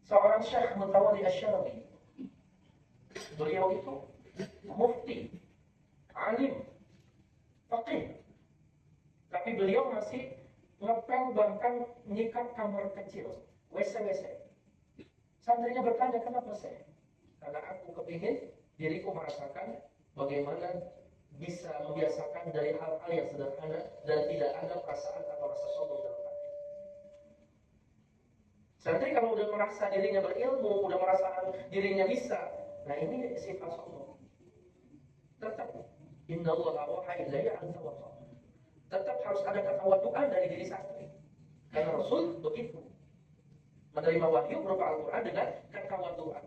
seorang Syekh Mutawalli Asy-Syarawi. Beliau itu mufti, alim, faqih, tapi beliau masih ngepel bahkan nyikat kamar kecil, WC. Santrinya bertanya, kenapa Syekh? Karena aku kepingin diriku merasakan bagaimana bisa membiasakan dari hal-hal yang sederhana dan tidak ada perasaan atau rasa sombong dalam hati. Santri kalau udah merasa dirinya berilmu, udah merasa dirinya bisa, nah ini sifat sombong. Tetap innallaha waha ilayya an tawaddu. Tetap harus ada ketawaduan dari diri santri. Karena Rasul begitu menerima wahyu berupa Al-Quran dengan ketawaduan.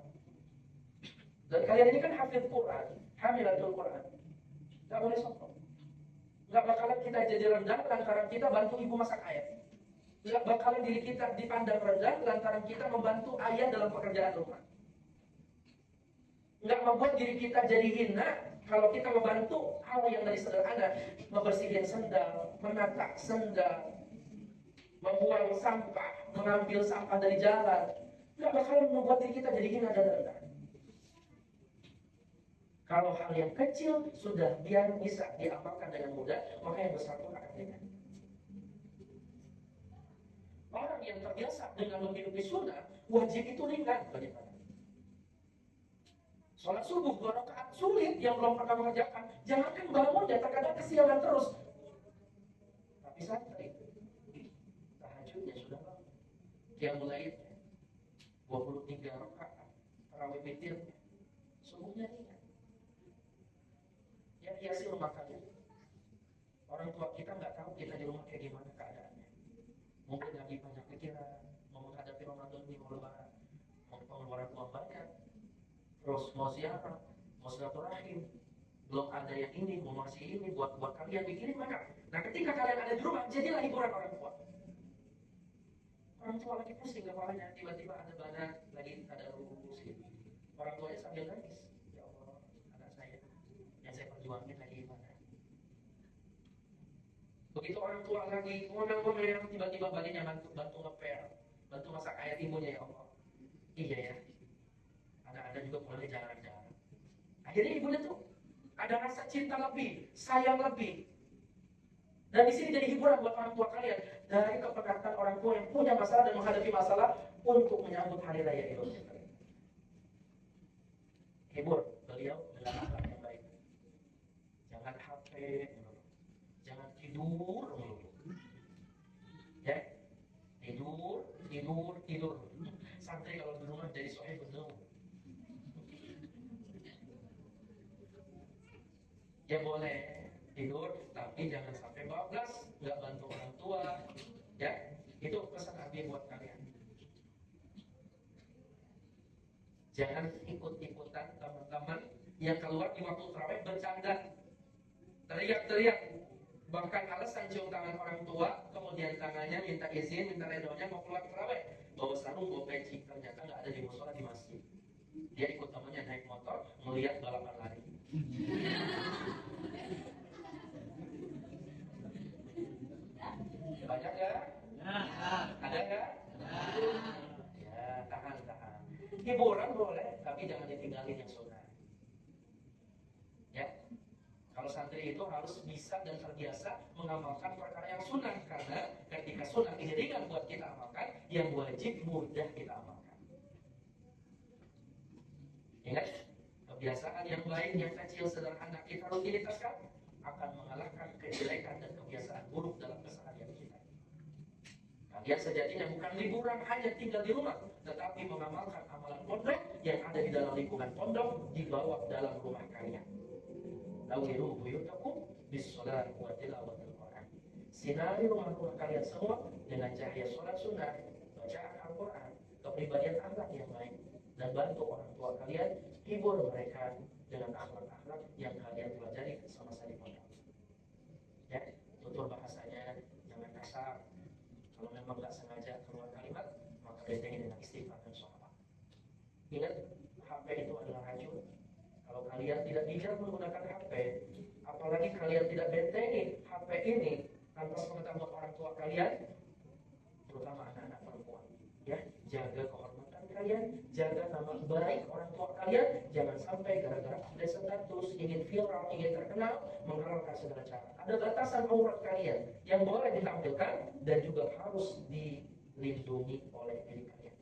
Dan kalian ini kan hafidh Quran, hamilatul Quran. Gak boleh sombong. Gak bakalan kita jadi rendah lantaran kita bantu ibu masak ayam. Gak bakalan diri kita dipandang rendah lantaran kita membantu ayah dalam pekerjaan rumah. Gak membuat diri kita jadi hina kalau kita membantu hal yang dari sederhana, membersihin sendal, menata sendal, membuang sampah, mengambil sampah dari jalan. Gak bakalan membuat diri kita jadi hina dan rendah. Kalau hal yang kecil sudah biar bisa diamalkan dengan mudah, maka yang besar pun akan ringan. Orang yang terbiasa dengan menghidupi sunnah, wajib itu ringan bagi mereka. Sholat subuh 2 rakaat sulit yang belum pernah mengerjakan. Jangankan bangun ya, terkadang kesiangan terus. Tapi santri, tahajudnya sudah lama. Yang mulai 23 rakaat, tarawih witirnya, subuhnya ringan. Yang hiasi rumah kalian. Orang tua kita nggak tahu kita di rumah kayak gimana keadaannya. Mungkin lagi banyak pikiran, mau menghadapi Ramadan ini, mau lebaran, mau pengeluaran uang banyak, terus mau ziarah, mau silaturahim, belum ada yang ini, mau masih ini, buat kalian mikirin mana. Nah ketika kalian ada di rumah, jadilah hiburan orang tua. Orang tua lagi pusing kepalanya, tiba-tiba ada badan lagi ada rumus gitu. Orang tuanya sambil nangis, ya Allah, anak saya yang saya perjuangin lagi gimana. Begitu orang tua lagi ngomel-ngomel, tiba-tiba baliknya bantu ngepel, bantu masak ayat ibunya, ya Allah. Iya ya, anak-anak juga mulai jarang-jarang. Akhirnya ibunya tuh ada rasa cinta lebih, sayang lebih. Dan di sini jadi hiburan buat orang tua kalian dari kepekatan orang tua yang punya masalah dan menghadapi masalah untuk menyambut hari raya Idul Fitri. Hibur beliau dengan akhlak yang baik. Jangan HP, jangan tidur melulu. Ya, tidur. Santri kalau di rumah jadi sohib betul. Ya boleh tidur, tapi jangan sampai bablas, nggak bantu orang tua. Ya, itu pesan Abi buat kalian. Jangan ikut-ikutan teman-teman yang keluar di waktu tarawih bercanda, teriak-teriak, bahkan alasan cium tangan orang tua, kemudian tangannya minta izin, minta redonya mau keluar tarawih, bawa sarung, bawa peci, ternyata nggak ada di musola di masjid. Dia ikut temannya naik motor, melihat balapan lari. Banyak ya? Ada nggak? Ya, tahan. Hiburan boleh, tapi jangan ditinggalin yang sunnah. Ya, kalau santri itu harus bisa dan terbiasa mengamalkan perkara yang sunnah, karena ketika sunnah ini ringan buat kita amalkan, yang wajib mudah kita amalkan. Ingat, kebiasaan yang baik, yang kecil, sederhana kita rutinitaskan akan mengalahkan kejelekan dan kebiasaan buruk dalam keseharian kita. Kalian sejatinya bukan liburan hanya tinggal di rumah, tetapi mengamalkan amalan pondok yang ada di dalam lingkungan pondok dibawa dalam rumah kalian. Nawiru buyutakum bis-sholati wa tilawatil Qur'an. Sinari rumah-rumah kalian semua dengan cahaya sholat sunnah, bacaan Al-Quran, kepribadian akhlak yang baik, dan bantu orang tua kalian, hibur mereka dengan akhlak-akhlak yang kalian pelajari semasa di pondok. Ya, tutur bahasanya jangan kasar. Kalau memang nggak sengaja keluar kalimat, maka bentengin dengan istighfar dan sholawat. Ingat, HP itu adalah racun. Kalau kalian tidak bijak menggunakan HP, apalagi kalian tidak bentengin HP ini tanpa pengetahuan orang tua kalian, terutama anak-anak perempuan, ya, jaga kehormatan kalian, jaga nama baik orang tua kalian. Jangan sampai gara-gara update status, ingin viral, ingin terkenal, menghalalkan segala cara. Ada batasan aurat kalian yang boleh ditampilkan dan juga harus dilindungi oleh diri kalian.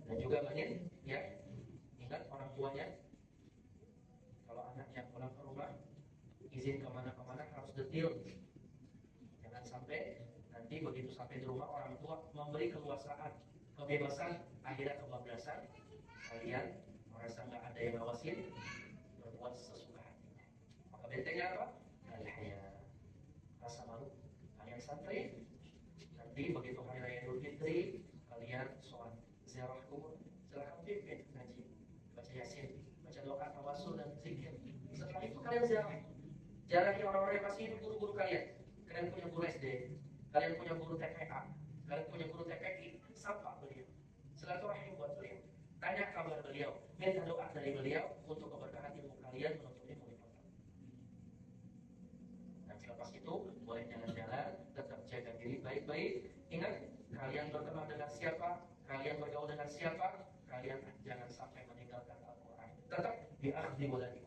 Dan juga banyak ya, ingat orang tuanya, kalau anaknya pulang ke rumah, izin kemana-kemana harus detail. Jangan sampai nanti begitu sampai di rumah orang tua memberi keluasaan, kebebasan, akhirnya kebablasan. Kalian merasa nggak ada yang ngawasin, berbuat sesuka hatinya. Maka bentengnya apa? Al-haya, rasa malu. Kalian santri, nanti begitu hari raya Idul Fitri, kalian sholat ziarah kubur, silahkan pimpin ngaji, baca yasin, baca doa tawasul dan zikir. Setelah itu kalian ziarah. Jarahi orang-orang yang masih hidup, guru-guru kalian. Kalian punya guru SD, kalian punya guru TPA, kalian punya guru TPI, sapa beliau, silaturahim buat beliau, tanya kabar beliau, minta doa dari beliau untuk keberkahan ilmu kalian menuntut ilmu di kota. Dan selepas itu boleh jalan-jalan, tetap jaga diri baik-baik. Ingat, kalian berteman dengan siapa, kalian bergaul dengan siapa, kalian jangan sampai meninggalkan Al-Quran. Tetap diakhdhi waladi